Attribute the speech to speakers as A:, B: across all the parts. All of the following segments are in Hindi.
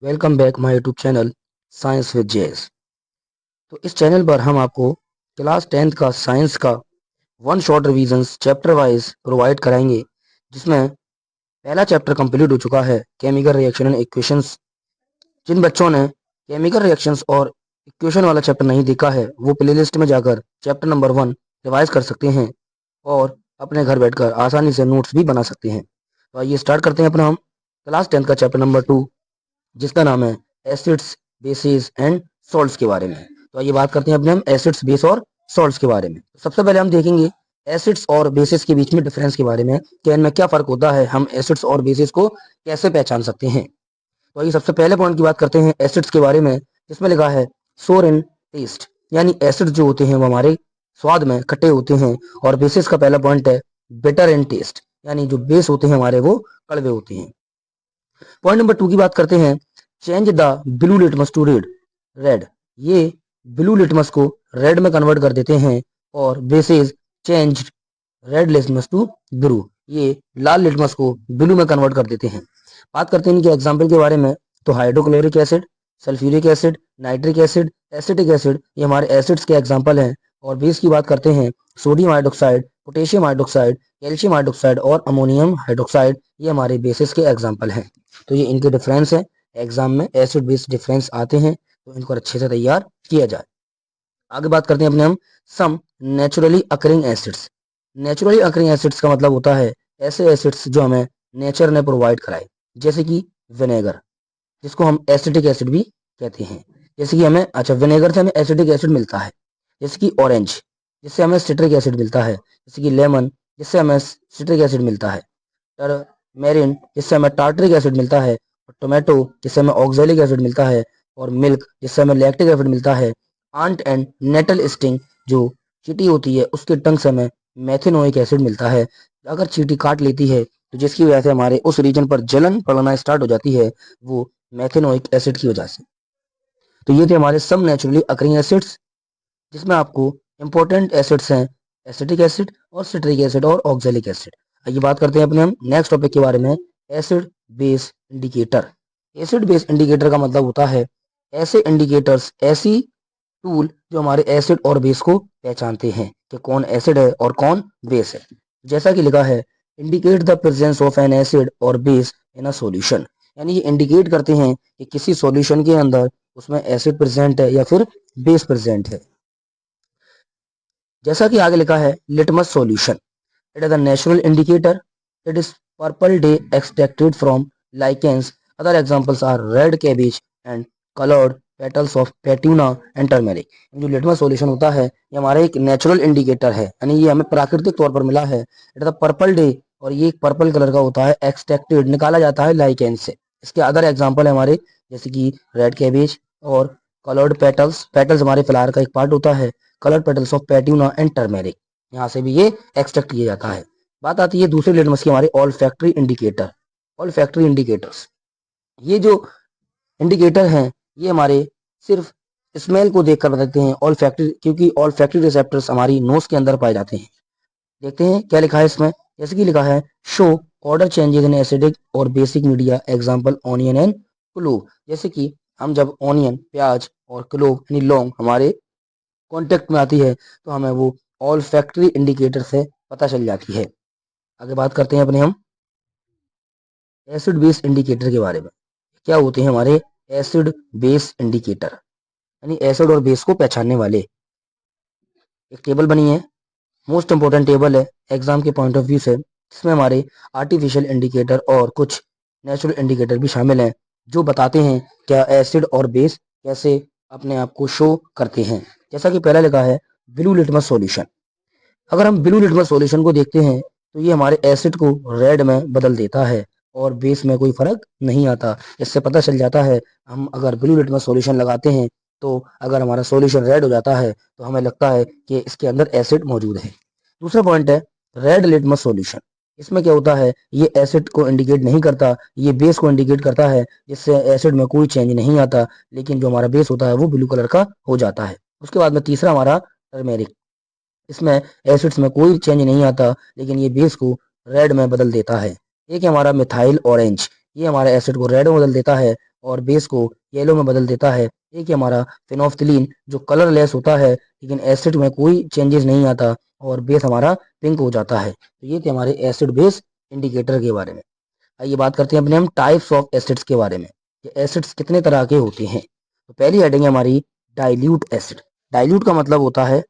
A: Welcome back my YouTube channel science with JS. तो इस चैनल पर हम आपको क्लास 10th का साइंस का one shot revisions chapter wise provide कराएंगे, जिसमें पहला चैप्टर कंप्लीट हो चुका है, केमिकल रिएक्शन एंड इक्वेशंस। जिन बच्चों ने केमिकल रिएक्शंस और इक्वेशन वाला चैप्टर नहीं देखा है, वो प्लेलिस्ट में जाकर चैप्टर नंबर 1 रिवाइज कर सकते हैं और अपने घर बैठकर आसानी से नोट्स भी बना सकते हैं। तो आइए स्टार्ट करते हैं अपना हम क्लास 10th का चैप्टर नंबर 2, जिसका नाम है एसिड्स, बेसिस एंड सॉल्ट्स के बारे में। तो आइए बात करते हैं अपने हम एसिड्स, बेस और सॉल्ट्स के बारे में। सबसे पहले हम देखेंगे एसिड्स और बेसिस के बीच में डिफरेंस के बारे में कि इनमें क्या फर्क होता है, हम एसिड्स और बेसिस को कैसे पहचान सकते हैं। तो आइए सबसे पहले पॉइंट की बात करते हैं एसिड्स के बारे में, जिसमें लिखा है सोर इन टेस्ट, यानी एसिड जो होते हैं वो हमारे स्वाद में खट्टे होते हैं। और बेसिस का पहला पॉइंट है बिटर इन टेस्ट, यानी जो बेस होते हैं हमारे वो कड़वे होते हैं। पॉइंट नंबर 2 की बात करते हैं, change the blue litmus to red. ये ब्लू लिटमस को रेड में कन्वर्ट कर देते हैं। और bases change red litmus to blue, ये लाल लिटमस को ब्लू में कन्वर्ट कर देते हैं। बात करते हैं इनके एग्जाम्पल के बारे में, तो hydrochloric acid, sulphuric acid, nitric acid, acetic acid, ये हमारे एसिड्स के एग्जाम्पल हैं। और बेस की बात करते हैं, sodium hydroxide, potassium hydroxide, calcium hydroxide और अमोनियम हाइड्रोक्साइड, ये हमारे बेसिस के एग्जाम्पल हैं। तो ये इनके डिफरेंस है, एग्जाम में एसिड बेस डिफरेंस आते हैं, तो इनको अच्छे से तैयार किया जाए। आगे बात करते हैं अपने हम some naturally occurring acids. Naturally occurring acids का मतलब होता है ऐसे एसिड्स जो हमें नेचर ने प्रोवाइड कराए, जैसे कि विनेगर, जिसको हम एसिटिक एसिड भी कहते हैं। जैसे कि हमें विनेगर से हमें एसिटिक एसिड मिलता है। जैसे कि ऑरेंज, जिससे हमें सिट्रिक एसिड मिलता है। जैसे कि लेमन, जिससे हमें सिट्रिक एसिड मिलता है। टर्मेरिन, जिससे हमें टार्टरिक एसिड मिलता है। और टोमेटो, जिससे हमें ऑक्जेलिक एसिड मिलता है। और मिल्क, जिससे हमें लैक्टिक एसिड मिलता है। आंट एंड नेटल स्टिंग, जो चींटी होती है उसके टंग से हमें मेथेनोइक एसिड मिलता है। अगर चींटी काट लेती है तो जिसकी वजह से हमारे उस रीजन पर जलन पड़ना स्टार्ट हो जाती है, वो मेथेनोइक एसिड की वजह से। तो ये थे हमारे सम नेचुरली अकरिंग एसिड्स, जिसमें आपको इंपॉर्टेंट एसिड्स हैं एसिटिक एसिड और सिट्रिक एसिड और ऑक्जेलिक एसिड। आइए बात करते हैं अपने हम नेक्स्ट टॉपिक के बारे में, acid base indicator. Acid base indicator का मतलब होता है ऐसे इंडिकेटर्स, ऐसी टूल जो हमारे एसिड और बेस को पहचानते हैं कि कौन एसिड है और कौन बेस है। जैसा कि लिखा है, indicate the presence of an acid और बेस इन अ सॉल्यूशन, यानी ये इंडिकेट करते हैं कि किसी सॉल्यूशन के अंदर उसमें एसिड प्रेजेंट है या फिर बेस प्रेजेंट है। जैसा कि आगे लिखा है, litmus solution, it is a natural indicator, it is purple dye extracted from lichens, other examples are red cabbage and coloured petals of petunia and turmeric. जो लिटमस सॉल्यूशन होता है ये हमारा एक नेचुरल इंडिकेटर है, यानी ये हमें प्राकृतिक तौर पर मिला है। It is a purple day, और ये एक पर्पल कलर का होता है, एक्सट्रैक्टेड निकाला जाता है लाइकेंस से। इसके अदर एग्जाम्पल है हमारे, जैसे कि रेड कैबेज और कलर्ड पेटल्स, पेटल्स हमारे फ्लावर का एक पार्ट होता है, colour petals of petunia and turmeric, यहाँ से भी ये एक्सट्रैक्ट किया जाता है। बात आती है दूसरे लिटमस की, हमारे all factory indicator. All factory indicators, ये जो इंडिकेटर हैं ये हमारे सिर्फ स्मेल को देखकर बताते हैं। ऑल फैक्ट्री, क्योंकि ऑल फैक्ट्री रिसेप्टर्स हमारी नोज के अंदर पाए जाते हैं। देखते हैं क्या लिखा है इसमें। जैसे कि लिखा है, show odour changes in acidic और basic media, example onion and clove. जैसे कि हम जब ऑनियन, प्याज और क्लोव यानी लौंग हमारे कांटेक्ट में आती है तो हमें वो ऑल फैक्ट्री इंडिकेटर से पता चल जाती है। आगे बात करते हैं अपने हम एसिड बेस इंडिकेटर के बारे में। क्या होते हैं हमारे एसिड बेस इंडिकेटर, यानी एसिड और बेस को पहचानने वाले। एक टेबल बनी है, मोस्ट इंपोर्टेंट टेबल है एग्जाम के पॉइंट ऑफ व्यू से, जिसमें हमारे आर्टिफिशियल इंडिकेटर और कुछ नेचुरल इंडिकेटर भी शामिल हैं, जो बताते हैं क्या एसिड और बेस कैसे अपने आप को शो करते हैं। जैसा कि पहला लिखा है, ब्लू लिटमस सॉल्यूशन। अगर हम ब्लू लिटमस सॉल्यूशन को देखते हैं तो ये हमारे एसिड को रेड में बदल देता है और बेस में कोई फर्क नहीं आता। इससे पता चल जाता है, हम अगर ब्लू लिटमस सॉल्यूशन लगाते हैं तो अगर हमारा सॉल्यूशन रेड हो जाता है तो हमें लगता है कि इसके अंदर एसिड मौजूद है। दूसरा पॉइंट है रेड लिटमस सॉल्यूशन। इसमें क्या होता है, ये एसिड को इंडिकेट नहीं करता, ये बेस को इंडिकेट करता है, जिससे एसिड में कोई चेंज नहीं आता, लेकिन जो हमारा बेस होता है वो ब्लू कलर का हो जाता है। उसके बाद में तीसरा हमारा टर्मेरिक, इसमें एसिड्स में कोई चेंज नहीं आता, लेकिन ये बेस को रेड में बदल देता है। एक है हमारा मिथाइल ऑरेंज, ये हमारे एसिड को रेड में बदल देता है और बेस को येलो में बदल देता है। एक ही हमारा फेनोल्फथलीन जो कलरलेस होता है, लेकिन एसिड में कोई चेंजेस नहीं आता और बेस हमारा पिंक हो जाता है। तो ये थे हमारे एसिड बेस इंडिकेटर के बारे में। आइए बात करते हैं अपने हम टाइप्स ऑफ एसिड्स के बारे में, कि एसिड्स कितने तरह के होते हैं। तो पहली हेडिंग है हमारी डाइल्यूट एसिड। डाइल्यूट का मतलब होता है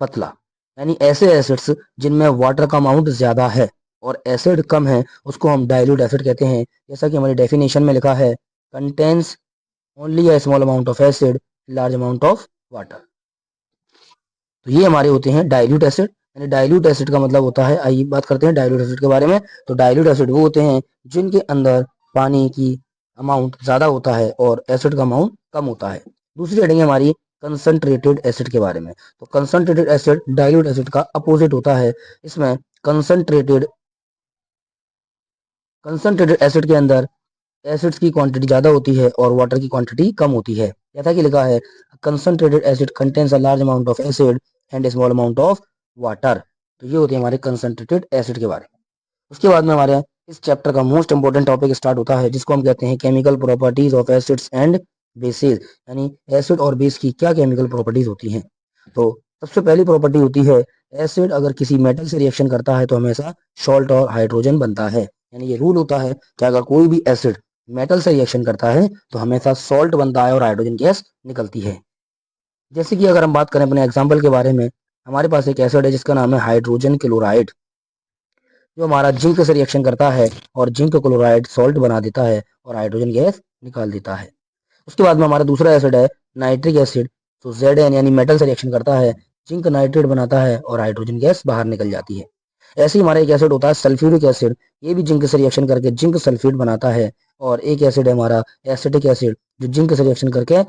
A: पतला, यानी ऐसे एसिड्स जिनमें वाटर का अमाउंट ज्यादा है और एसिड कम है उसको हम डाइल्यूट एसिड कहते हैं। जैसा कि हमारी डेफिनेशन में लिखा है, contains only a small amount of acid, large amount of water. तो ये हमारे होते हैं डाइल्यूट एसिड। यानी डाइल्यूट एसिड का मतलब होता है, आइए बात करते हैं डाइल्यूट एसिड के बारे में। तो डाइल्यूट एसिड वो होते हैं जिनके अंदर पानी की अमाउंट ज्यादा होता है और एसिड का अमाउंट कम होता है। दूसरी हेडिंग है हमारी कंसंट्रेटेड एसिड के बारे में। तो कंसंट्रेटेड एसिड डाइल्यूट एसिड का अपोजिट होता है। इसमें कंसंट्रेटेड कंसंट्रेटेड एसिड के अंदर एसिड्स की क्वांटिटी ज्यादा होती है और वाटर की क्वांटिटी कम होती है। जैसा कि लिखा है, concentrated acid contains a large amount of acid and small amount of water. तो ये होते हैं हमारे कंसंट्रेटेड एसिड के बारे में। उसके बाद में हमारे इस चैप्टर का मोस्ट इंपोर्टेंट टॉपिक स्टार्ट होता है, जिसको हम कहते हैं chemical properties of acids and basis. यानी एसिड और बेस की क्या केमिकल प्रॉपर्टीज होती हैं। तो सबसे पहली प्रॉपर्टी होती है, एसिड अगर किसी मेटल से रिएक्शन करता है तो हमेशा सॉल्ट और हाइड्रोजन बनता है। यानी ये रूल होता है कि अगर कोई भी एसिड मेटल से रिएक्शन करता है तो हमेशा सॉल्ट बनता है और हाइड्रोजन गैस निकलती है। जैसे कि अगर हम बात करें अपने एग्जाम्पल के बारे में, हमारे पास एक एसिड है जिसका नाम है हाइड्रोजन क्लोराइड, जो हमारा जिंक से रिएक्शन करता है और जिंक क्लोराइड सॉल्ट बना देता है और हाइड्रोजन गैस निकाल देता है। उसके बाद में हमारा दूसरा एसिड है नाइट्रिक एसिड। तो Zn यानी मेटल से रिएक्शन करता है, जिंक नाइट्रेट बनाता है और हाइड्रोजन गैस बाहर निकल जाती है। ऐसे ही हमारा एक एसिड होता है सल्फ्यूरिक एसिड। ये भी जिंक से रिएक्शन करके जिंक सल्फेट बनाता है। और एक एसिड है हमारा एसिटिक एसिड, जो जिंक से रिएक्शन करके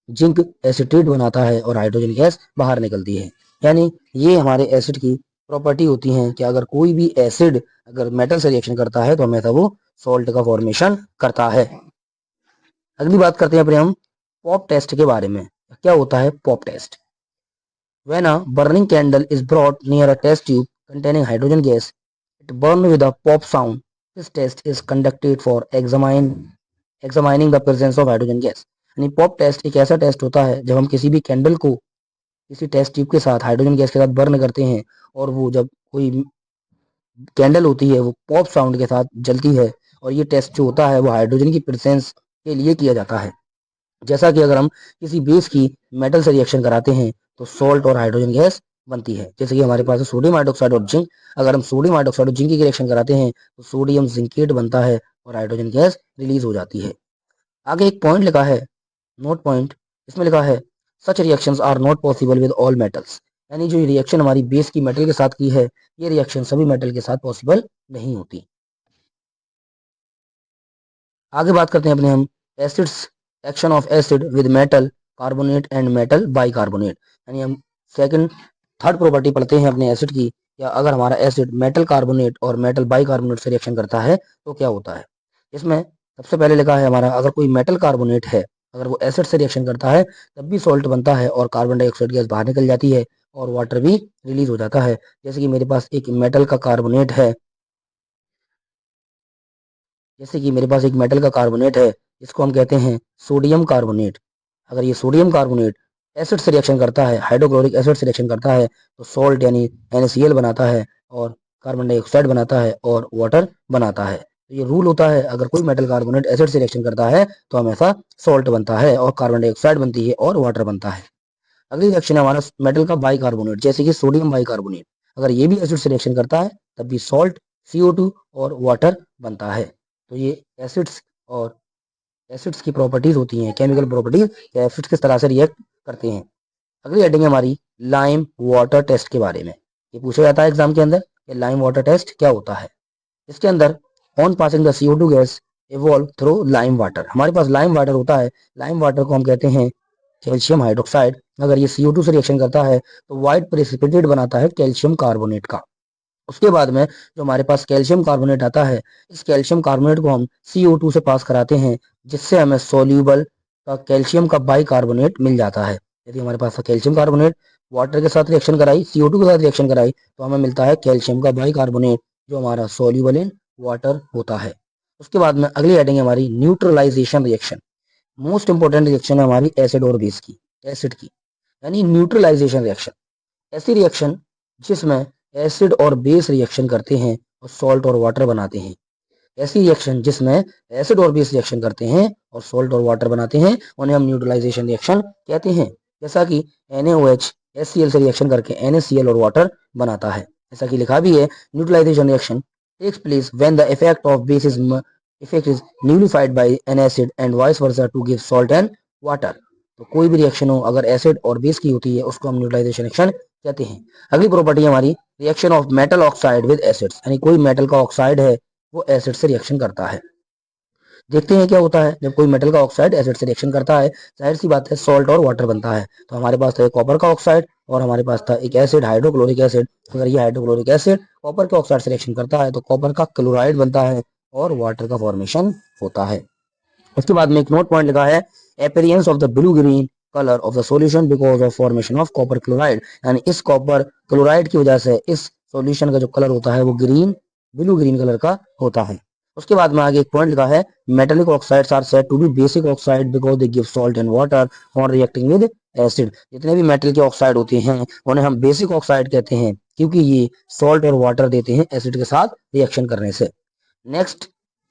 A: जिंक एसिटेट बनाता है और हाइड्रोजन गैस बाहर निकलती है। यानी ये हमारे एसिड की प्रॉपर्टी होती हैं कि अगर कोई भी एसिड अगर मेटल से रिएक्शन करता है तो हमेशा वो सॉल्ट का फॉर्मेशन करता है। अगली बात करते हैं अपने हम पॉप टेस्ट के बारे में। क्या होता है pop test? When a burning candle is brought near a test tube containing hydrogen gas, it burns with a pop sound. This test is conducted for examining the presence of hydrogen gas. यानी पॉप टेस्ट एक ऐसा टेस्ट होता है जब हम किसी भी कैंडल को किसी टेस्ट ट्यूब के साथ हाइड्रोजन गैस के साथ बर्न करते हैं और वो जब कोई कैंडल होती है वो पॉप साउंड के साथ जलती है। और ये टेस्ट जो होता है वो हाइड्रोजन की प्रेजेंस के लिए किया जाता है। जैसा कि अगर हम किसी बेस की मेटल से रिएक्शन कराते हैं तो सॉल्ट और हाइड्रोजन गैस बनती है। जैसे कि हमारे पास सोडियम हाइड्रोक्साइड और जिंक, अगर हम सोडियम हाइड्रोक्साइड और जिंक की रिएक्शन कराते हैं तो सोडियम जिंकेट बनता है और हाइड्रोजन गैस रिलीज हो जाती है। आगे एक पॉइंट लिखा है, नोट पॉइंट, इसमें लिखा है such reactions are not possible with all metals. यानी जो रिएक्शन हमारी बेस की मेटल के साथ की है, ये रिएक्शन सभी मेटल के साथ पॉसिबल नहीं होती। आगे बात करते हैं अपने हम acids, action of acid with metal carbonate and metal bicarbonate. यानी हम सेकंड थर्ड प्रॉपर्टी पढ़ते हैं अपने एसिड की, या अगर हमारा एसिड मेटल कार्बोनेट और मेटल बाइकार्बोनेट से रिएक्शन करता है तो क्या होता है। इसमें सबसे पहले लिखा है हमारा, अगर कोई मेटल कार्बोनेट है, अगर वो एसिड से रिएक्शन करता है तब भी सॉल्ट बनता है और कार्बन डाइऑक्साइड गैस बाहर निकल जाती है और वाटर भी रिलीज हो जाता है। जैसे कि मेरे पास एक मेटल का कार्बोनेट है, जैसे कि मेरे पास एक मेटल का कार्बोनेट है जिसको हम कहते हैं सोडियम कार्बोनेट। अगर ये सोडियम कार्बोनेट एसिड से रिएक्शन करता है, हाइड्रोक्लोरिक एसिड से रिएक्शन करता है तो सॉल्ट यानी NaCl बनाता है और कार्बन डाइऑक्साइड बनाता है और वाटर बनाता है। तो ये रूल होता है, अगर कोई मेटल कार्बोनेट एसिड से रिएक्शन करता है तो हमेशा सॉल्ट बनता है और कार्बन डाइऑक्साइड बनती है और वाटर बनता है। अगली रिएक्शन है हमारा मेटल का बाइकार्बोनेट, जैसे कि सोडियम बाइकार्बोनेट। अगर ये भी एसिड से रिएक्शन करता है तब भी सॉल्ट, CO2 और वाटर बनता है। तो ये एसिड्स और एसिड्स की प्रॉपर्टीज होती हैं, केमिकल प्रॉपर्टीज, एसिड्स किस तरह से रिएक्ट करते हैं। अगली हेडिंग है हमारी लाइम वाटर टेस्ट के बारे में। ये पूछा जाता है एग्जाम के अंदर कि लाइम वाटर टेस्ट क्या होता है। इसके अंदर on passing the CO2 gas evolve through lime water, हमारे पास लाइम वाटर होता है। लाइम वाटर को हम कहते हैं कैल्शियम हाइड्रोक्साइड। अगर ये CO2 से रिएक्शन करता है तो व्हाइट प्रेसिपिटेट बनाता है कैल्शियम कार्बोनेट का। उसके बाद में जो हमारे पास कैल्शियम कार्बोनेट आता है, इस कैल्शियम कार्बोनेट को हम CO2 से पास कराते हैं, जिससे हमें सोल्यूबल का कैल्शियम का बाइकार्बोनेट मिल जाता है। यदि हमारे पास कैल्शियम कार्बोनेट वाटर के साथ रिएक्शन कराई, CO2 के साथ रिएक्शन कराई तो हमें मिलता है कैल्शियम का बाइकार्बोनेट, जो हमारा सोल्यूबल इन वाटर होता है। उसके बाद में अगली हेडिंग है हमारी neutralisation reaction. Most important reaction है हमारी एसिड और बेस की, एसिड की, यानी न्यूट्रलाइजेशन रिएक्शन। ऐसी रिएक्शन जिसमें एसिड और बेस रिएक्शन करते हैं और सॉल्ट और वाटर बनाते हैं। ऐसी रिएक्शन जिसमें एसिड और बेस रिएक्शन करते हैं और सॉल्ट और वाटर बनाते हैं उन्हें हम न्यूट्रलाइजेशन रिएक्शन कहते हैं। जैसा कि NaOH HCl से रिएक्शन करके NaCl और वाटर बनाता है। जैसा कि लिखा भी है, neutralisation reaction takes place when the effect of base is nullified by an acid and vice versa to give salt and water। तो कोई भी रिएक्शन हो अगर एसिड और बेस की होती है उसको हम न्यूट्रलाइजेशन रिएक्शन कहते हैं। अगली प्रॉपर्टी हमारी reaction of metal oxide with acids, यानी कोई मेटल का ऑक्साइड है वो एसिड से रिएक्शन करता है। देखते हैं क्या होता है जब कोई मेटल का ऑक्साइड एसिड से रिएक्शन करता है। जाहिर सी बात है सॉल्ट और वाटर बनता है। तो हमारे पास था एक कॉपर का ऑक्साइड और हमारे पास था एक एसिड हाइड्रोक्लोरिक एसिड। अगर ये हाइड्रोक्लोरिक एसिड कॉपर के ऑक्साइड से रिएक्शन करता है तो कॉपर का क्लोराइड बनता है और वाटर का फॉर्मेशन होता है। उसके बाद में एक नोट पॉइंट लिखा है, appearance of the blue green colour of the solution because of formation of copper chloride, यानी इस कॉपर क्लोराइड की वजह से इस सॉल्यूशन का जो कलर होता है वो ब्लू ग्रीन कलर का होता है। उसके बाद में आगे एक पॉइंट लिखा है, metallic oxides are said to be basic oxide because they give salt and water on reacting with acid. जितने भी मेटल के ऑक्साइड होते हैं उन्हें हम बेसिक ऑक्साइड कहते हैं क्योंकि ये सॉल्ट और वाटर देते हैं एसिड के साथ रिएक्शन करने से। नेक्स्ट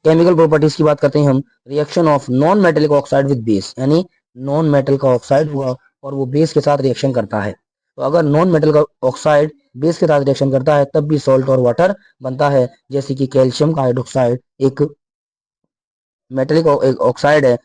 A: केमिकल प्रॉपर्टीज की बात करते हैं हम, reaction of non metallic oxide with base, यानी नॉन मेटल का ऑक्साइड हुआ और वो बेस के साथ रिएक्शन करता है। तो अगर नॉन मेटल का ऑक्साइड बेस के साथ रिएक्शन करता है तब भी सॉल्ट और वाटर बनता है। जैसे कि कैल्शियम का हाइड्रोक्साइड एक मेटेलिक ऑक्साइड है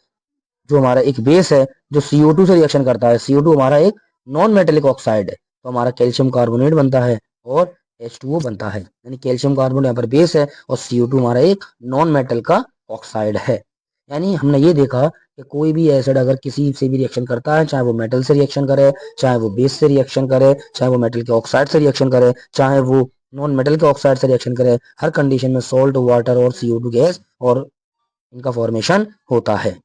A: जो हमारा एक बेस है जो CO2 से रिएक्शन करता है। CO2 हमारा एक नॉन मेटेलिक ऑक्साइड है तो हमारा कैल्शियम कार्बोनेट बनता है और H2O बनता है, यानी कैल्शियम कार्बोनेट यहाँ पर बेस है और CO2 हमारा एक नॉन मेटल का ऑक्साइड है। यानी हमने ये देखा कि कोई भी एसिड अगर किसी से भी रिएक्शन करता है, चाहे वो मेटल से रिएक्शन करे, चाहे वो बेस से रिएक्शन करे, चाहे वो मेटल के ऑक्साइड से रिएक्शन करे, चाहे वो नॉन मेटल के ऑक्साइड से रिएक्शन करे, हर कंडीशन में सॉल्ट, वाटर और CO2 गैस और इनका फॉर्मेशन होता है।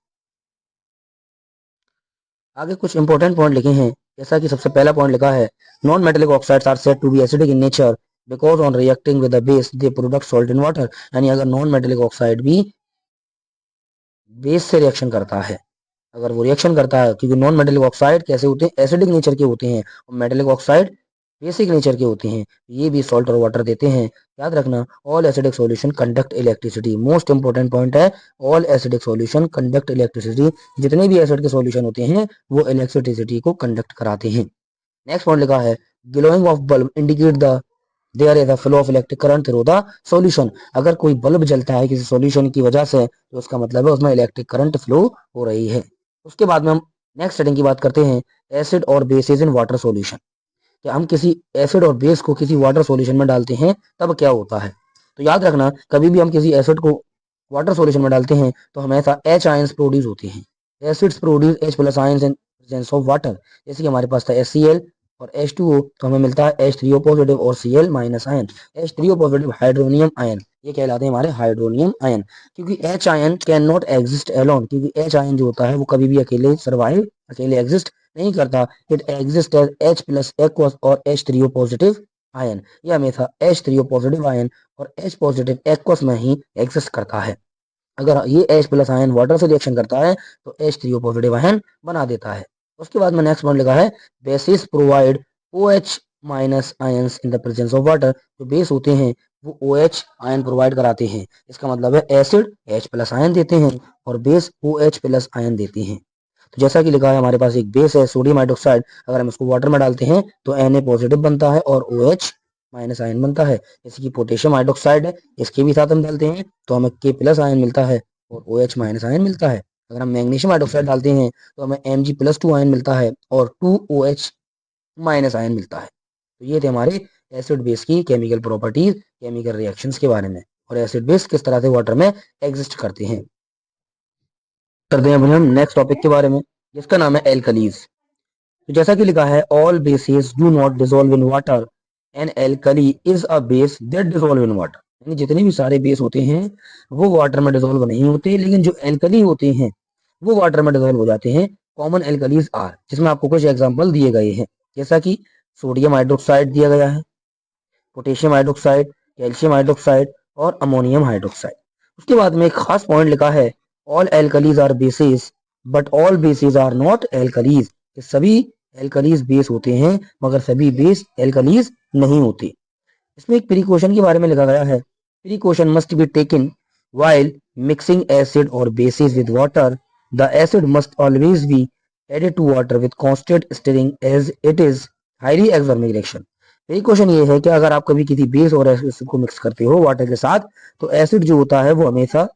A: आगे कुछ इंपॉर्टेंट पॉइंट लिखे हैं, जैसा कि सबसे पहला पॉइंट लिखा है, non metallic oxides are said to be acidic in nature because on reacting with the base they product salt in water. यानी अगर नॉन मेटेलिक ऑक्साइड भी बेस से रिएक्शन करता है, अगर वो रिएक्शन करता है, क्योंकि नॉन मेटेलिक ऑक्साइड कैसे होते हैं, एसिडिक नेचर के होते हैं और मेटेलिक ऑक्साइड बेसिक नेचर के होते हैं, ये भी सॉल्ट और वाटर देते हैं। याद रखना, all acidic solution conduct electricity, most important point है, all acidic solution conduct electricity. जितने भी एसिड के सॉल्यूशन होते हैं वो इलेक्ट्रिसिटी को कंडक्ट कराते हैं। नेक्स्ट पॉइंट लिखा है, glowing of bulb indicate the there is a flow of electric current through the solution. अगर कोई बल्ब जलता है किसी सॉल्यूशन की वजह से तो उसका मतलब है उसमें इलेक्ट्रिक करंट फ्लो हो रही है। उसके बाद में हम नेक्स्ट हेडिंग की बात करते हैं, एसिड और बेसिस इन वाटर सॉल्यूशन। कि हम किसी एसिड और बेस को किसी वाटर सॉल्यूशन में डालते हैं तब क्या होता है। तो याद रखना, कभी भी हम किसी एसिड को वाटर सॉल्यूशन में डालते हैं तो हमेशा H आयंस प्रोड्यूस होते हैं। Acids produce H plus ions in presence of water. जैसे कि हमारे पास था HCl और H2O तो हमें मिलता है H3O पॉजिटिव और Cl minus ion. H3O positive hydronium ion, ये कहलाते हैं हमारे हाइड्रोनियम आयन। क्योंकि H ion can not exist alone, क्योंकि H आयन जो होता है वो कभी भी अकेले सर्वाइव, अकेले एग्जिस्ट नहीं करता। It exist as H plus aqueous और H3O पॉजिटिव आयन। ये हमेशा H3O पॉजिटिव आयन और H पॉजिटिव एक्वस में ही एग्जिस्ट करता है। अगर ये H प्लस आयन वाटर से रिएक्शन करता है तो H3O पॉजिटिव आयन बना देता है। उसके बाद में नेक्स्ट पॉइंट लिखा है, basis provide OH minus ions in the presence of water. जो बेस होते हैं वो OH आयन प्रोवाइड कराते हैं। इसका मतलब है एसिड H प्लस आयन देते हैं और बेस OH प्लस आयन देते हैं। तो जैसा कि लिखा है, हमारे पास एक बेस है सोडियम हाइड्रोक्साइड, अगर हम इसको वाटर में डालते हैं तो Na पॉजिटिव बनता है और OH माइनस आयन बनता है। जैसे कि पोटेशियम हाइड्रोक्साइड है, इसके भी साथ हम डालते हैं तो हमें K प्लस आयन मिलता है और OH माइनस आयन मिलता है। अगर हम मैग्नीशियम हाइड्रोक्साइड डालते हैं तो हमें Mg+2 आयन मिलता है और 2OH माइनस आयन मिलता है। तो ये थे हमारे एसिड बेस की केमिकल प्रॉपर्टीज, केमिकल रिएक्शंस के बारे में, और एसिड बेस किस तरह से वाटर में एग्जिस्ट करते हैं। करते हैं हम नेक्स्ट टॉपिक के बारे में, जिसका नाम है एल्कलीज। तो जैसा कि लिखा है, all bases do not dissolve in water and alkali is a base that dissolve in water. यानी जितने भी सारे बेस होते हैं वो वाटर में डिसॉल्व नहीं होते, लेकिन जो एल्कली होते हैं वो वाटर में डिसॉल्व हो जाते हैं। कॉमन एल्कलीज आर, जिसमें आपको कुछ एग्जांपल दिए गए हैं, जैसा कि सोडियम हाइड्रोक्साइड दिया गया है, पोटेशियम हाइड्रोक्साइड, कैल्शियम हाइड्रोक्साइड और अमोनियम हाइड्रोक्साइड। उसके बाद में एक खास पॉइंट लिखा है, all alkalis are bases but all bases are not alkalis, सभी एल्कलीज बेस होते हैं मगर सभी बेस एल्कलीज नहीं होते। इसमें एक प्रिकॉशन के बारे में लिखा गया है, precaution must be taken while mixing acid or bases with water. The acid must always be added to water with constant stirring as it is highly exermic reaction. Precaution ये है कि अगर आप कभी किसी बेस और एसिड को मिक्स करते हो वाटर के साथ तो एसिड जो होता है वो हमेशा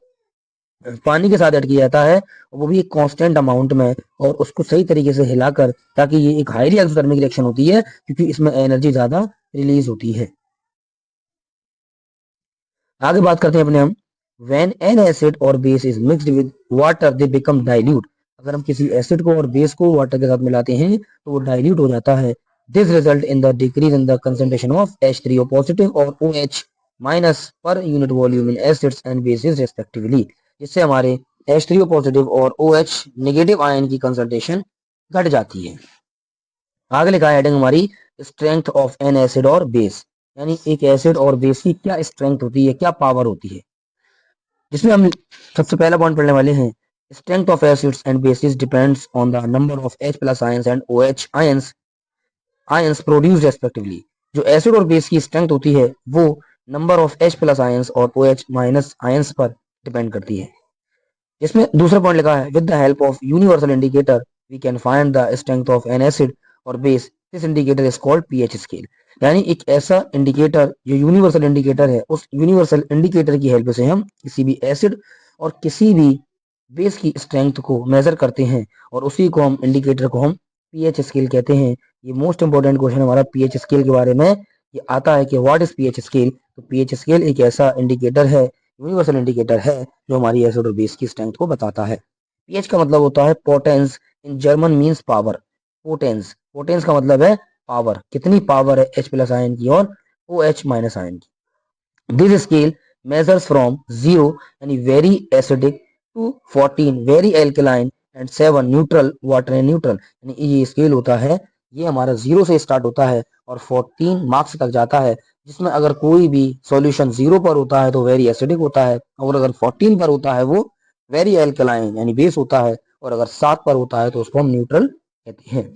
A: पानी के साथ ऐड किया जाता है, वो भी एक कांस्टेंट अमाउंट में, और उसको सही तरीके से हिलाकर, ताकि ये एक हाईली एक्सोथर्मिक रिएक्शन होती है क्योंकि इसमें एनर्जी ज्यादा रिलीज होती है। आगे बात करते हैं अपने हम, when an acid or base is mixed with water they become dilute। अगर हम किसी एसिड को और बेस को वाटर के साथ मिलाते हैं तो वो डाइल्यूट हो जाता है। This result in the decrease in the concentration of H3O positive और OH minus per unit volume in acids and basis respectively, जिससे हमारे H3O पॉजिटिव और OH नेगेटिव आयन की कंसंट्रेशन घट जाती है। आगे लिखा है हेडिंग हमारी, स्ट्रेंथ ऑफ एन एसिड और बेस, यानी एक एसिड और बेस की क्या स्ट्रेंथ होती है, क्या पावर होती है, जिसमें हम सबसे पहला पॉइंट पढ़ने वाले हैं, strength of acids and bases depends on the number of H plus ions and OH ions produced respectively. जो एसिड और बेस की स्ट्रेंथ होती है वो number of H plus ions और OH माइनस आयंस पर डिपेंड करती है। इसमें दूसरा पॉइंट लिखा है, with the help of universal indicator we can find the strength of an acid और base, this indicator is called pH scale. यानी एक ऐसा इंडिकेटर जो यूनिवर्सल इंडिकेटर है, उस यूनिवर्सल इंडिकेटर की हेल्प से हम किसी भी एसिड और किसी भी बेस की स्ट्रेंथ को मेजर करते हैं और उसी को हम इंडिकेटर को हम पीएच स्केल कहते हैं। ये मोस्ट इंपॉर्टेंट क्वेश्चन हमारा पीएच स्केल के बारे में ये आता है कि व्हाट इज पीएच स्केल। तो पीएच स्केल एक ऐसा इंडिकेटर है, यूनिवर्सल इंडिकेटर है जो हमारी एसिड और बेस की स्ट्रेंथ को बताता है। पीएच का मतलब होता है पोटेंस, इन जर्मन मींस पावर। पोटेंस, पोटेंस का मतलब है पावर, कितनी पावर है H प्लस आयन की और OH माइनस आयन की। दिस स्केल मेजर्स फ्रॉम 0 यानी very acidic to 14 very alkaline and 7 neutral water and neutral. यानी ये स्केल होता है, ये हमारा 0 से स्टार्ट होता है और 14 मार्क्स तक जाता है, जिसमें अगर कोई भी सॉल्यूशन 0 पर होता है तो वेरी एसिडिक होता है, और अगर 14 पर होता है वो वेरी एल्कलाइन यानी बेस होता है, और अगर 7 पर होता है तो उसको हम न्यूट्रल कहते हैं।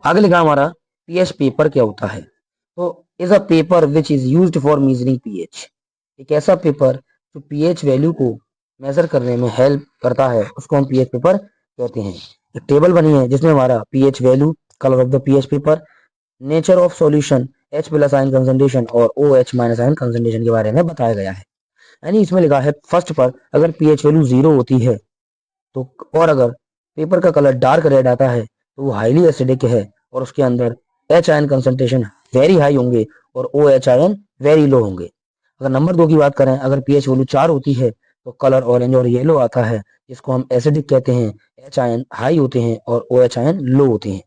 A: आगे लिखा हमारा पीएच पेपर क्या होता है, तो is a paper which is used for measuring pH. एक ऐसा पेपर जो पीएच वैल्यू को मेजर करने में हेल्प करता है उसको हम पीएच पेपर कहते हैं। एक टेबल बनी है जिसमें हमारा pH value, colour of the pH paper, nature of solution, H plus ion concentration और OH माइनस आयन कंसंट्रेशन के बारे में बताया गया है। यानी इसमें लिखा है फर्स्ट पर अगर पीएच वैल्यू 0 होती है तो, और अगर पेपर का कलर डार्क रेड आता है तो वो हाईली एसिडिक है और उसके अंदर H ion concentration very high होंगे और OH आयन वेरी लो होंगे। अगर नंबर 2 की बात करें, अगर पीएच वैल्यू 4 होती है तो कलर ऑरेंज और येलो आता है, जिसको हम एसिडिक कहते हैं, H आयन हाई होते हैं और OH आयन लो होते हैं।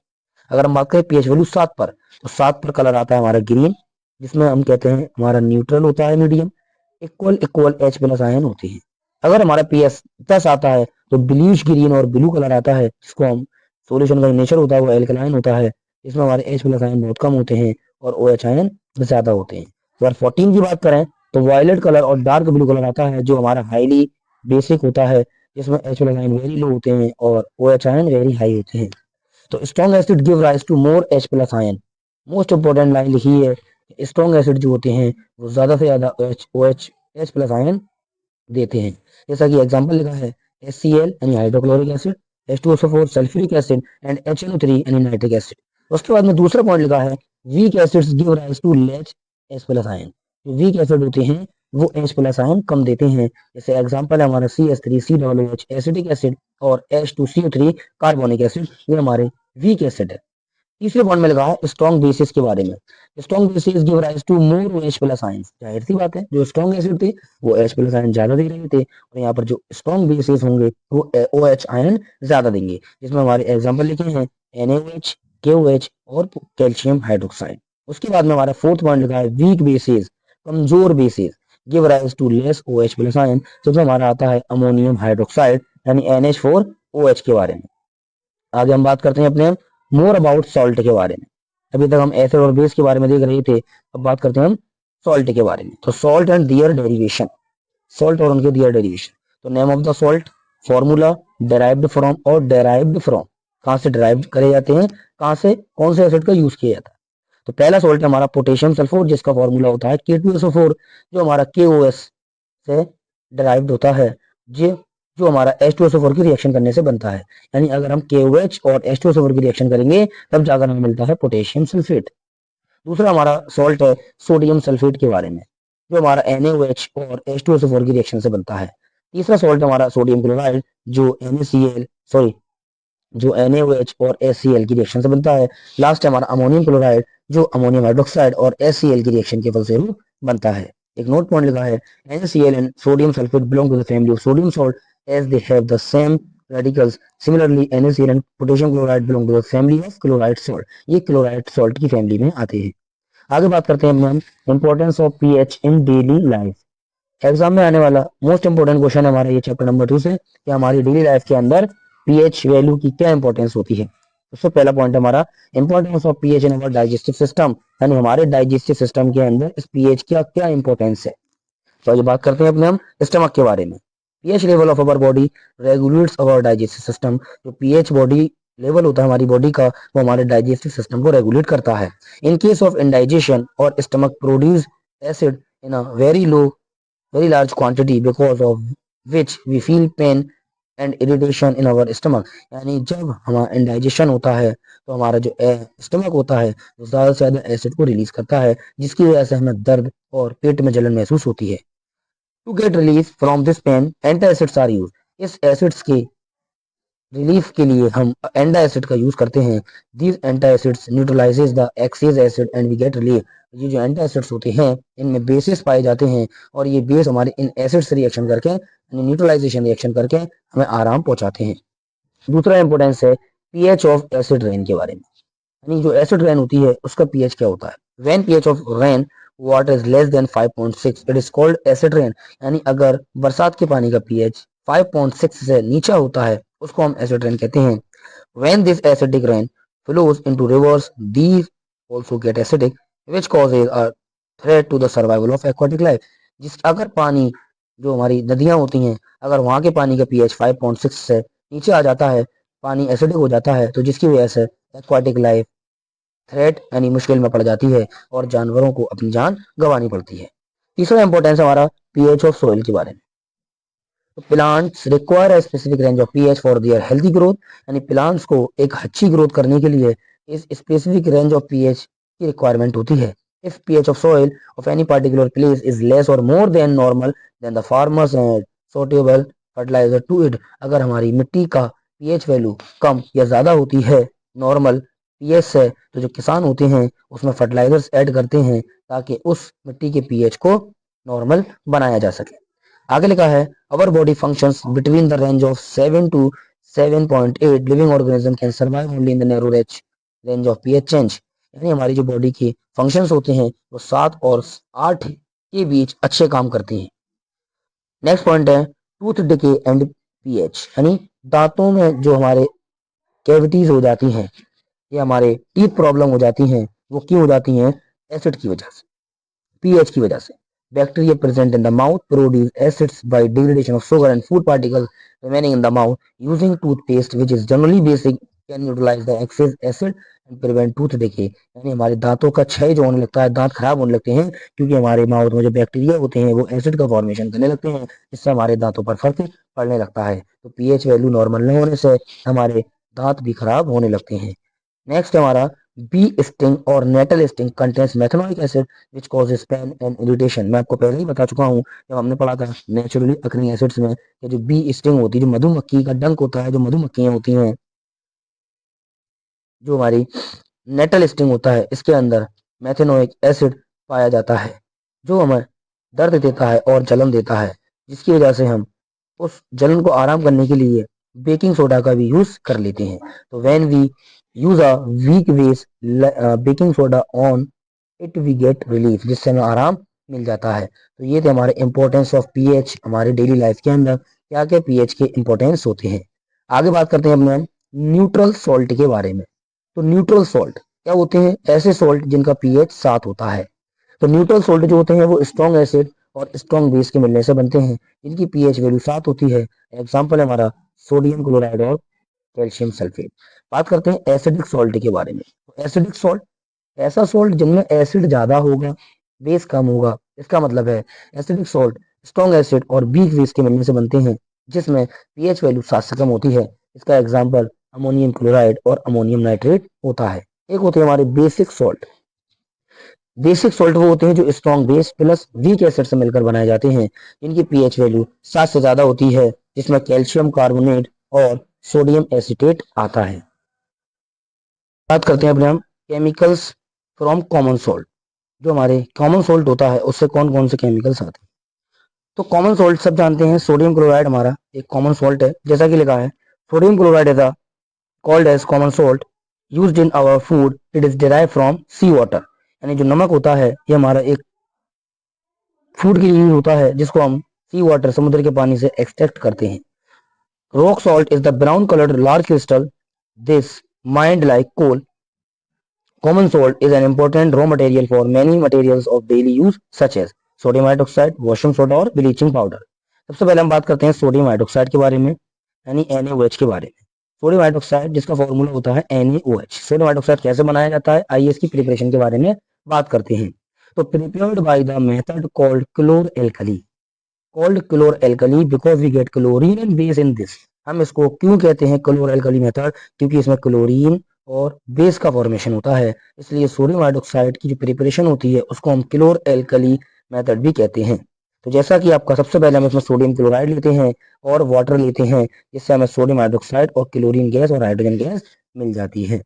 A: अगर हम बात करें पीएच वैल्यू 7 पर, तो 7 पर कलर आता है हमारा ग्रीन, जिसमें हम कहते हैं हमारा न्यूट्रल होता है, medium, equal equal H plus ion होते हैं। अगर हमारा पीएच 10 आता है तो ब्लूइश ग्रीन और ब्लू कलर आता है, जिसको हम सोल्यूशन का नेचर होता है वो एल्कलाइन होता है, इसमें हमारे H प्लस आयन बहुत कम होते हैं और OH आयन ज्यादा होते हैं। तो अगर 14 की बात करें तो वायलेट कलर और डार्क ब्लू कलर आता है जो हमारा हाईली बेसिक होता है, जिसमें H plus ion very low होते हैं और OH आयन वेरी हाई होते हैं। तो strong acid give rise to more H plus ion. Most important line लिखी है, स्ट्रॉन्ग एसिड जो होते हैं वो ज्यादा से ज्यादा H प्लस आयन देते हैं। जैसा कि एग्जांपल लिखा है, HCl यानी hydrochloric acid, H2SO4 sulphuric acid and HNO3 यानी नाइट्रिक एसिड। उसके बाद में दूसरा पॉइंट लिखा है, weak acids give rise to less H plus ion. जो वीक एसिड होते हैं वो H प्लस आयन कम देते हैं। जैसे एग्जांपल है हमारा CH3 COOH एसिडिक एसिड और H2CO3 कार्बोनिक एसिड, ये हमारे वीक एसिड है। तीसरे पॉइंट में लगा है स्ट्रॉन्ग बेसिस के बारे में, strong bases give rise to more OH plus ions. जाहिर सी बात है जो स्ट्रॉन्ग एसिड थे वो H प्लस आयन ज्यादा दे रहे थे, और यहाँ पर जो स्ट्रॉन्ग बेसिस होंगे वो OH आयन ज्यादा देंगे, जिसमें हमारे एग्जांपल लिखे हैं NaOH, KOH और कैल्शियम हाइड्रोक्साइड। उसके बाद में हमारा फोर्थ पॉइंट लिखा है वीक बेसिस, कमजोर bases give rise to less OH plus ion, सबसे हमारा आता है अमोनियम हाइड्रोक्साइड यानी NH4OH के बारे में। आगे हम बात करते हैं अपने मोर अबाउट सॉल्ट के बारे में। अभी तक हम एसिड और बेस के बारे में देख रहे थे, अब बात करते हैं हम सॉल्ट के बारे में। तो salt and their derivation, salt और उनके दियर डेरिवेशन। तो name of the salt, formula, derived from और डेराइव्ड फ्रॉम, कहाँ से डिराइव करे जाते हैं, कहाँ से कौन से एसिड का यूज किया जाता है। तो पहला सॉल्ट है हमारा पोटेशियम सल्फोर, जिसका फॉर्मूला होता है K2SO4, जो हमारा KOS से डिराइव्ड होता है, जो हमारा H2SO4 की रिएक्शन करने से बनता है। यानी अगर हम KOH और H2SO4 की रिएक्शन करेंगे तब जाकर हमें मिलता है पोटेशियम सल्फेट। दूसरा हमारा सॉल्ट है सोडियम सल्फेट के बारे में, जो हमारा NaOH और H2SO4 की रिएक्शन से बनता है। तीसरा सॉल्ट हमारा सोडियम क्लोराइड, जो NaCl सॉरी जो NaOH और HCl की रिएक्शन से बनता है। लास्ट है हमारा अमोनियम क्लोराइड, जो अमोनियम हाइड्रोक्साइड और HCl की रिएक्शन के फल से बनता है। एक नोट पॉइंट लिखा है, NaCl and sodium sulphate belong to the family of sodium salt as they have the same radicals. Similarly NaCl and potassium chloride belong to the family of chloride salt. ये क्लोराइड सॉल्ट की फैमिली में आते हैं। आगे बात करते हैं हम importance of pH in daily life. Exam में आने वाला मोस्ट इंपोर्टेंट क्वेश्चन है हमारा ये चैप्टर नंबर 2 से, कि हमारी डेली लाइफ के अंदर पीएच वैल्यू की क्या इंपॉर्टेंस होती है। सबसे पहला पॉइंट है हमारा importance of pH in our digestive system, यानी हमारे डाइजेस्टिव सिस्टम के अंदर इस पीएच का क्या इंपॉर्टेंस है। तो ये बात करते हैं अपने हम स्टमक के बारे में। PH level of our body regulates our digestive system. जो पीएच बॉडी लेवल होता है हमारी बॉडी का, वो हमारे डाइजेस्टिव सिस्टम को रेगुलेट करता है। इन केस ऑफ इंडाइजेशन और stomach produce acid in a very large quantity because of which we feel pain and irritation in our stomach। यानी जब हमारा इंडाइजेशन होता है तो हमारा जो स्टमक होता है वो ज़्यादा से ज़्यादा एसिड को रिलीज करता है, जिसकी वजह से हमें दर्द और पेट में जलन महसूस होती है। To get relief from this pain antacids are use. इस एसिड्स के रिलीफ के लिए हम एंटा एसिड का यूज करते हैं। These antacids neutralises the excess acid and we get relief. ये जो एंटा एसिड्स होते हैं इनमें बेसिस पाए जाते हैं, और ये बेस हमारे इन एसिड से रिएक्शन करके यानी न्यूट्रलाइजेशन रिएक्शन करके हमें आराम पहुंचाते हैं। दूसरा इंपोर्टेंस है पीएच ऑफ एसिड रेन के बारे में, यानी जो एसिड रेन होती है उसका पीएच क्या होता है। When pH of rain water is less than 5.6 it is called acid rain. यानी अगर बरसात के पानी का पीएच 5.6 से नीचे होता है उसको हम एसिड रेन कहते हैं। When this acidic rain flows into rivers, these also get acidic, which causes a threat to the survival of aquatic life। जिस अगर पानी जो हमारी नदियां होती हैं, अगर वहां के पानी का पीएच 5.6 से नीचे आ जाता है, पानी एसिडिक हो जाता है, तो जिसकी वजह से एक्वाटिक लाइफ थ्रेट यानी मुश्किल में पड़ जाती है और जानवरों को अपनी जान गंवानी पड़ती है। तीसरा इंपॉर्टेंस हमारा पीएच ऑफ सोइल के बारे में। तो plants require a specific range of pH for their healthy growth. यानी प्लांट्स को एक अच्छी ग्रोथ करने के लिए इस स्पेसिफिक रेंज ऑफ पीएच की रिक्वायरमेंट होती है। If pH of soil of any particular place is less और more than normal then the farmers add suitable fertiliser to it. अगर हमारी मिट्टी का पीएच वैल्यू कम या ज्यादा होती है नॉर्मल पीएच से, तो जो किसान होते हैं उसमें फर्टिलाइजर्स ऐड करते हैं ताकि उस मिट्टी के पीएच को नॉर्मल बनाया जा सके। आगे लिखा है our body functions between the range of 7 to 7.8 living organism can survive only in the narrow range of pH change। यानी हमारी जो बॉडी के फंक्शंस होते हैं वो 7 और 8 के बीच अच्छे काम करते हैं। नेक्स्ट पॉइंट है टूथ डिके एंड पीएच, यानी दांतों में जो हमारे कैविटीज हो जाती हैं या हमारे टीथ प्रॉब्लम हो जाती हैं, वो क्यों हो जाती हैं, एसिड की वजह से, पीएच की वजह से। Bacteria present in the mouth produce acids by degradation of sugar and food particles remaining in the mouth. Using toothpaste, which is generally basic, can neutralize the excess acid and prevent tooth decay। यानी हमारे दांतों का क्षय जो होने लगता है, दांत खराब होने लगते हैं, क्योंकि हमारे माउथ में जो बैक्टीरिया होते हैं वो एसिड का फॉर्मेशन करने लगते हैं, जिससे हमारे दांतों पर फर्क पड़ने लगता है। तो पीएच वैल्यू नॉर्मल न होने से हमारे दांत भी खराब होने लगते हैं। नेक्स्ट हमारा बी स्टिंग और nettle sting contains methanoic acid which causes pain and irritation. मैं आपको पहले ही बता चुका हूँ जब हमने पढ़ा था नेचुरली अकरिंग एसिड्स में कि जो बी स्टिंग होती है, जो मधुमक्खी का डंक होता है, जो मधुमक्खियां होती हैं, जो हमारी नेटल स्टिंग होता है, इसके अंदर मेथनोइक एसिड पाया जाता है जो हमें दर्द देता है और जलन देता है, जिसकी वजह से हम उस जलन को आराम करने के लिए बेकिंग सोडा का भी यूज कर लेते हैं। तो when we use a weak base baking soda on it we get relief, जिससे हमें आराम मिल जाता है। तो ये थे हमारे इंपॉर्टेंस ऑफ पीएच हमारे डेली लाइफ के अंदर क्या क्या पीएच के इंपॉर्टेंस होते हैं। आगे बात करते हैं अपने न्यूट्रल सॉल्ट के बारे में। तो न्यूट्रल सॉल्ट क्या होते हैं, ऐसे सॉल्ट जिनका पीएच 7 होता है। तो न्यूट्रल सॉल्ट जो होते हैं वो स्ट्रॉन्ग एसिड और स्ट्रॉन्ग बेस के मिलने से बनते हैं, इनकी पीएच वैल्यू 7 होती है। एग्जाम्पल है हमारा सोडियम क्लोराइड और कैल्शियम सल्फेट। बात करते हैं एसिडिक सॉल्ट के बारे में। एसिडिक सॉल्ट ऐसा सॉल्ट जिनमें एसिड ज्यादा होगा, बेस कम होगा। इसका मतलब है एसिडिक सॉल्ट स्ट्रॉन्ग एसिड और वीक बेस के मिलने से बनते हैं, जिसमें पीएच वैल्यू 7 से कम होती है। इसका एग्जाम्पल अमोनियम क्लोराइड और अमोनियम नाइट्रेट होता है। एक होते हैं हमारे बेसिक सॉल्ट। बेसिक सॉल्ट वो होते हैं जो strong base plus weak acid से मिलकर बनाए जाते हैं, जिनकी पीएच वैल्यू 7 से ज्यादा होती है, जिसमें कैल्शियम कार्बोनेट और सोडियम एसीटेट आता है। बात करते हैं अपने हम केमिकल्स फ्रॉम कॉमन सॉल्ट। जो हमारे कॉमन सॉल्ट होता है उससे कौन कौन से केमिकल्स आते हैं। तो कॉमन सॉल्ट सब जानते हैं, सोडियम क्लोराइड हमारा एक कॉमन सॉल्ट है। जैसा कि लिखा है, sodium chloride is called as common salt used in our food, it is derive from sea water. यानी जो नमक होता है ये हमारा एक फूड के लिए यूज होता है, जिसको हम सी वाटर समुद्र के पानी से एक्सट्रैक्ट करते हैं। Rock salt is the brown coloured large crystal this mined like coal. Common salt is an important raw material for many materials of daily use such as sodium hydroxide, washing soda और bleaching powder। सबसे पहले हम बात करते हैं सोडियम हाइड्रोक्साइड के बारे में, यानी NaOH के बारे में। सोडियम हाइड्रोक्साइड जिसका फॉर्मूला होता है NaOH। सोडियम हाइड्रोक्साइड कैसे बनाया जाता है, आइए इसकी प्रिपरेशन के बारे में बात करते हैं। तो prepared by the method called chlor alkali. Called chlor alkali because we get chlorine and base in this. हम इसको क्यों कहते हैं क्लोर एल्कली मेथड, क्योंकि इसमें क्लोरीन और बेस का फॉर्मेशन होता है, इसलिए सोडियम हाइड्रोक्साइड की जो प्रिपरेशन होती है उसको हम क्लोर एल्कली मेथड भी कहते हैं। तो जैसा कि आपका सबसे पहले हम इसमें सोडियम क्लोराइड लेते हैं और वाटर लेते हैं, जिससे हमें सोडियम हाइड्रोक्साइड और क्लोरीन गैस और हाइड्रोजन गैस मिल जाती है।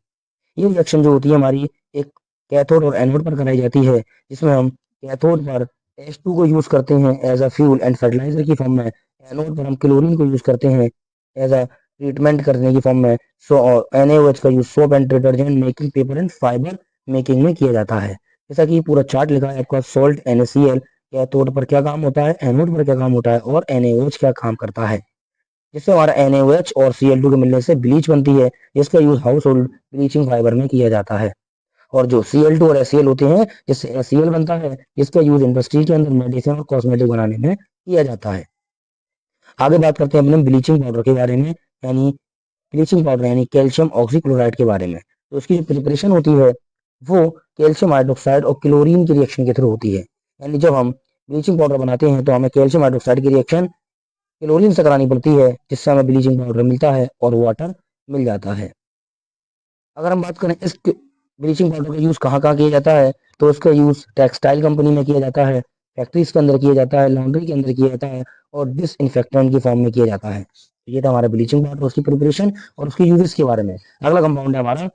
A: ये रिएक्शन जो होती है हमारी एक कैथोड और एनोड पर कराई जाती है, जिसमें हम कैथोड पर H2 को यूज करते हैं as a fuel and fertiliser की फॉर्म में। एनोड पर हम क्लोरीन को यूज करते हैं एज अ ट्रीटमेंट करने की फॉर्म में। सो NaOH का use soap and detergent making, paper and fibre making में किया जाता है। जैसा कि पूरा चार्ट लिखा है आपका, सॉल्ट NaCl कैथोड पर क्या काम होता है, एनोड पर क्या काम होता है और NaOH क्या काम करता है, जिससे हमारा NaOH और Cl2 के मिलने से ब्लीच बनती है, जिसका use house hold bleaching fibre में किया जाता है। और जो Cl2 और HCl होते हैं, जिससे HCl बनता है, जिसका यूज इंडस्ट्री के अंदर मेडिसिन और कॉस्मेटिक बनाने में किया जाता है। आगे बात करते हैं अपने ब्लीचिंग पाउडर के बारे में, यानी ब्लीचिंग पाउडर यानी कैल्शियम ऑक्सीक्लोराइड के बारे में। तो उसकी जो प्रिपरेशन होती है वो कैल्शियम हाइड्रोक्साइड और क्लोरीन की रिएक्शन के थ्रू होती है। यानी जब हम ब्लीचिंग पाउडर बनाते हैं तो हमें कैल्शियम हाइड्रोक्साइड की रिएक्शन क्लोरीन से करानी पड़ती है, जिससे हमें ब्लीचिंग पाउडर मिलता है और वाटर मिल जाता है। अगर हम बात करें इस ब्लीचिंग पाउडर का यूज कहाँ कहाँ किया जाता है, तो उसका यूज टेक्सटाइल कंपनी में किया जाता है, फैक्ट्रीज के अंदर किया जाता है, लॉन्ड्री के अंदर किया जाता है और डिसइंफेक्टेंट की फॉर्म में किया जाता है। तो ये था हमारा ब्लीचिंग पाउडर, उसकी प्रिपरेशन और उसके यूजेस के बारे में। अगला कंपाउंड है हमारा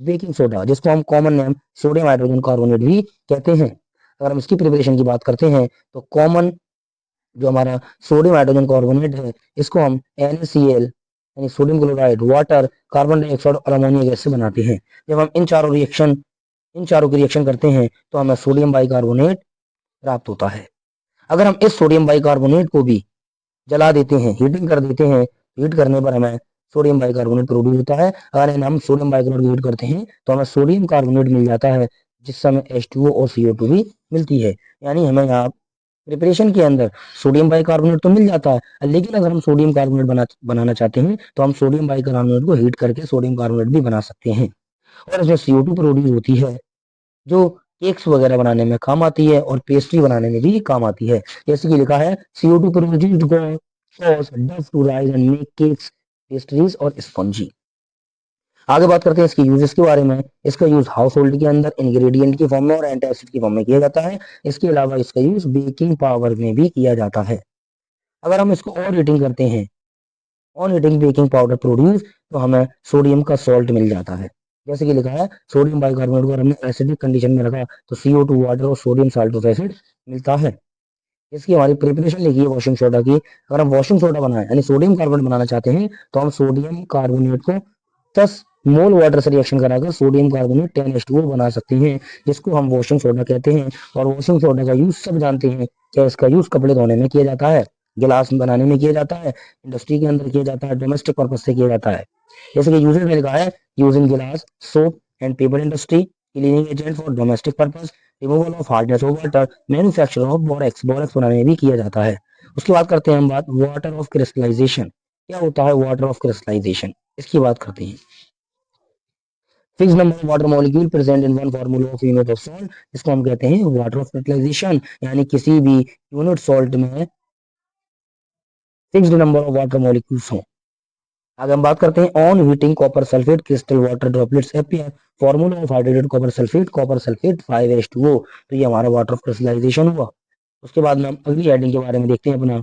A: बेकिंग सोडा, जिसको हम common name sodium hydrogen carbonate भी कहते हैं। अगर हम इसकी प्रिपरेशन की बात करते हैं तो कॉमन जो हमारा सोडियम हाइड्रोजन कार्बोनेट है, इसको हम NaCl यानी sodium chloride, water, carbon dioxide और अमोनिया गैस से बनाते हैं। जब हम इन चारों की रिएक्शन करते हैं तो हमें सोडियम बाइकार्बोनेट प्राप्त होता है। अगर हम इस सोडियम बाइकार्बोनेट को भी जला देते हैं, हीटिंग कर देते हैं, हीट करने पर हमें सोडियम बाइकार्बोनेट प्रोड्यूस होता है। अगर हम सोडियम बाइकार्बोनेट हीट करते हैं तो हमें सोडियम कार्बोनेट मिल जाता है, जिससे हमें H2O और CO2 भी मिलती है। यानी हमें यहाँ प्रिपरेशन के अंदर सोडियम बाइकार्बोनेट तो मिल जाता है, लेकिन अगर हम सोडियम कार्बोनेट बनाना चाहते हैं तो हम सोडियम बाइकार्बोनेट को हीट करके सोडियम कार्बोनेट भी बना सकते हैं। और इसमें CO2 प्रोड्यूस होती है, जो केक्स वगैरह बनाने में काम आती है और पेस्ट्री बनाने में भी काम आती है। जैसे कि लिखा है, CO2 produced cause dust to rise and make cakes, pastries और स्पॉन्जी। आगे बात करते हैं इसके यूजेस के बारे में। इसका यूज हाउस होल्ड के अंदर इंग्रेडिएंट की फॉर्म में और एंटासिड की फॉर्म में किया जाता है। इसके अलावा इसका यूज बेकिंग पावर में भी किया जाता है। अगर हम इसको और हीटिंग करते हैं, on heating baking powder produce, तो हमें सोडियम का सॉल्ट मिल जाता है। जैसे कि लिखा है, सोडियम बाइकार्बोनेट को हमने एसिडिक कंडीशन में रखा तो CO2 वाटर और सोडियम साल्ट ऑफ एसिड मिलता है। इसकी हमारी प्रिपरेशन लिखी है वॉशिंग सोडा की। अगर हम वॉशिंग सोडा बनाए यानी सोडियम कार्बोनेट बनाना चाहते हैं तो हम सोडियम कार्बोनेट को 10 मोल वाटर से रिएक्शन कराकर सोडियम कार्बोनेट 10H2O बना सकते हैं, जिसको हम वॉशिंग सोडा कहते हैं। और वॉशिंग सोडा का यूज सब जानते हैं, क्या इसका यूज कपड़े धोने में किया जाता है, गिलास बनाने में किया जाता है, इंडस्ट्री के अंदर किया जाता है, डोमेस्टिक पर्पज से किया जाता है। जैसे कि यूजेस में लिखा है, यूज इन गिलास, soap and paper industry, cleaning agent for domestic purpose, removal of hardness of water, manufacture of borax, borax बनाने में भी किया जाता है। उसके बाद करते हैं हम बात वाटर ऑफ क्रिस्टलाइजेशन। क्या होता है वाटर ऑफ क्रिस्टलाइजेशन, इसकी बात करते हैं। Fix number of water molecule present in one formula of unit of salt, इसको हम कहते हैं वाटर ऑफ क्रिस्टलाइजेशन, यानी किसी भी यूनिट सॉल्ट में fixed number of water molecules हों। आगे हम बात करते हैं on heating copper sulphate crystal water droplets appear, formula of hydrated copper sulphate 5H2O। तो ये हमारा वाटर ऑफ क्रिस्टलाइजेशन हुआ। उसके बाद में हम अगली हेडिंग के बारे में देखते हैं अपना।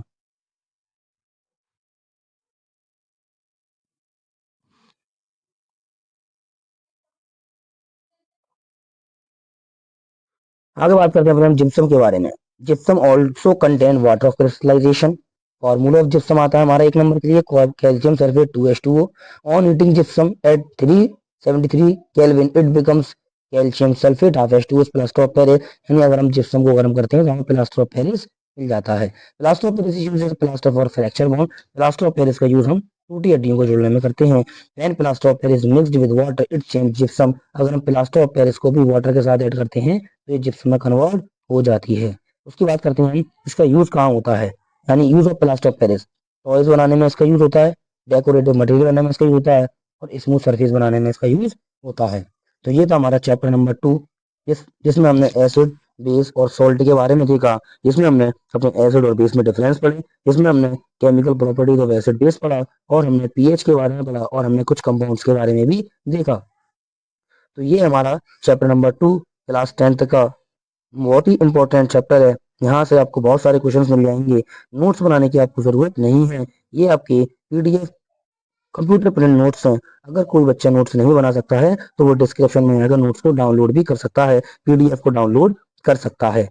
A: आगे बात करते हैं अपने हम जिप्सम के बारे में। Gypsum also contain water of crystallisation. Formula of gypsum आता है हमारा 1 नंबर के लिए calcium sulphate 2H2O। On heating gypsum at 373 kelvin it becomes calcium sulphate half H2O plaster of Paris. यानी अगर हम जिप्सम को गर्म करते हैं तो हमें प्लास्टर ऑफ पेरिस मिल जाता है। Plaster of Paris use as plaster for fracture bond. Plaster of Paris का यूज हम टूटी हड्डियों को जोड़ने में करते हैं। When plaster of Paris mixed with water it change gypsum. अगर हम प्लास्टर ऑफ पेरिस को भी वाटर के साथ ऐड करते हैं तो ये जिप्सम में कन्वर्ट हो जाती है। उसकी बात करते हैं हम इसका यूज कहाँ होता है, यानी use of plaster of Paris. Toys बनाने में इसका यूज होता है, डेकोरेटिव मटेरियल बनाने में इसका यूज होता है, और स्मूथ सरफेस बनाने में इसका यूज होता है। तो ये था हमारा चैप्टर नंबर 2, जिसमें हमने एसिड बेस और सॉल्ट के बारे में देखा, जिसमें हमने अपने एसिड और बेस में डिफरेंस पढ़े, जिसमें हमने chemical properties of acid base पढ़ा, और हमने पीएच के बारे में पढ़ा, और हमने कुछ कंपाउंड्स के बारे में भी देखा। तो ये हमारा चैप्टर नंबर 2 क्लास 10th का बहुत ही इंपॉर्टेंट चैप्टर है। यहाँ से आपको बहुत सारे क्वेश्चंस मिल जाएंगे। नोट्स बनाने की आपको जरूरत नहीं है, ये आपके पीडीएफ कंप्यूटर प्रिंट नोट्स हैं। अगर कोई बच्चा नोट्स नहीं बना सकता है तो वो डिस्क्रिप्शन में आकर नोट्स को डाउनलोड भी कर सकता है, पीडीएफ को डाउनलोड कर सकता है।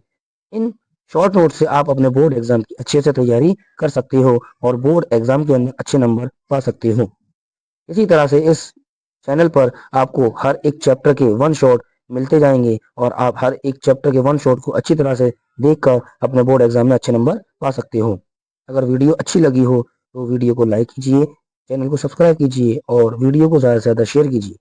A: इन शॉर्ट नोट से आप अपने बोर्ड एग्जाम की अच्छे से तैयारी कर सकते हो और बोर्ड एग्जाम के अंदर अच्छे नंबर पा सकते हो। इसी तरह से इस चैनल पर आपको हर एक चैप्टर के वन शॉट मिलते जाएंगे और आप हर एक चैप्टर के वन शॉट को अच्छी तरह से देखकर अपने बोर्ड एग्जाम में अच्छे नंबर पा सकते हो। अगर वीडियो अच्छी लगी हो तो वीडियो को लाइक कीजिए, चैनल को सब्सक्राइब कीजिए और वीडियो को ज़्यादा से ज़्यादा शेयर कीजिए।